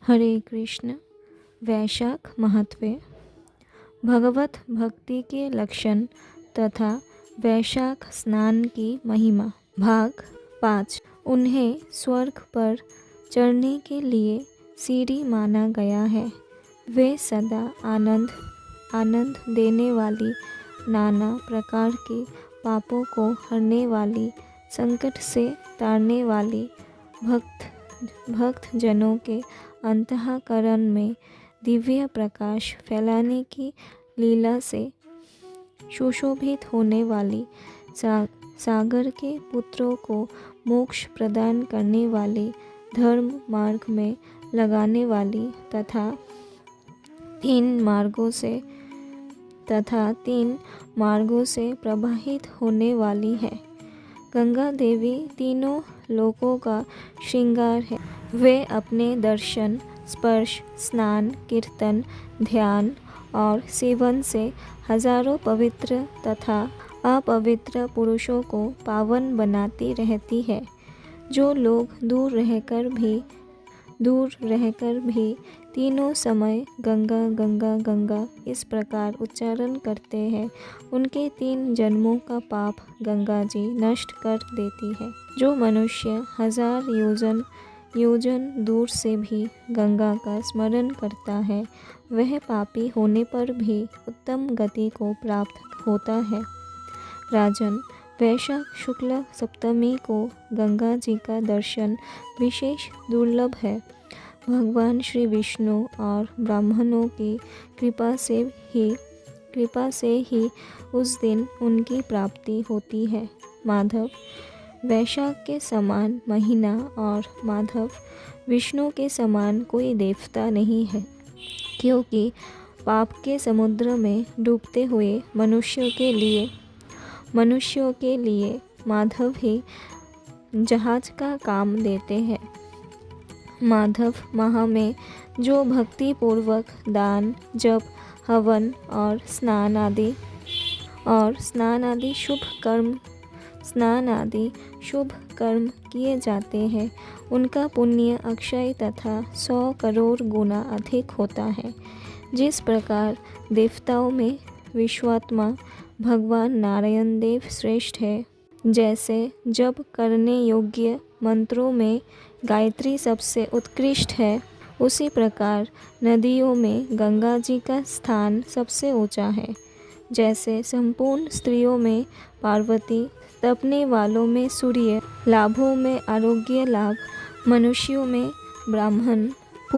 हरे कृष्ण। वैशाख महत्व। भगवत भक्ति के लक्षण तथा वैशाख स्नान की महिमा। भाग 5। उन्हें स्वर्ग पर चढ़ने के लिए सीढ़ी माना गया है। वे सदा आनंद देने वाली, नाना प्रकार के पापों को हरने वाली, संकट से तारने वाली, भक्त जनों के अंतःकरण में दिव्य प्रकाश फैलाने की लीला से सुशोभित होने वाली, सागर के पुत्रों को मोक्ष प्रदान करने वाली, धर्म मार्ग में लगाने वाली तथा तीन मार्गों से प्रवाहित होने वाली है। गंगा देवी तीनों लोकों का श्रृंगार है। वे अपने दर्शन, स्पर्श, स्नान, कीर्तन, ध्यान और सेवन से हजारों पवित्र तथा अपवित्र पुरुषों को पावन बनाती रहती है। जो लोग दूर रहकर भी तीनों समय गंगा गंगा गंगा इस प्रकार उच्चारण करते हैं, उनके 3 जन्मों का पाप गंगा जी नष्ट कर देती है। जो मनुष्य 1000 योजन दूर से भी गंगा का स्मरण करता है, वह पापी होने पर भी उत्तम गति को प्राप्त होता है। राजन, वैशाख शुक्ल सप्तमी को गंगा जी का दर्शन विशेष दुर्लभ है। भगवान श्री विष्णु और ब्राह्मणों की कृपा से ही उस दिन उनकी प्राप्ति होती है। माधव, वैशाख के समान महीना और माधव, विष्णु के समान कोई देवता नहीं है, क्योंकि पाप के समुद्र में डूबते हुए मनुष्यों के लिए माधव ही जहाज का काम देते हैं। माधव माह में जो भक्ति पूर्वक दान, जप, हवन और स्नान आदि शुभ कर्म किए जाते हैं, उनका पुण्य अक्षय तथा 100 करोड़ गुना अधिक होता है। जिस प्रकार देवताओं में विश्वात्मा भगवान नारायण देव श्रेष्ठ है, जैसे जप करने योग्य मंत्रों में गायत्री सबसे उत्कृष्ट है, उसी प्रकार नदियों में गंगा जी का स्थान सबसे ऊंचा है। जैसे संपूर्ण स्त्रियों में पार्वती, तपने वालों में सूर्य, लाभों में आरोग्य लाभ, मनुष्यों में ब्राह्मण,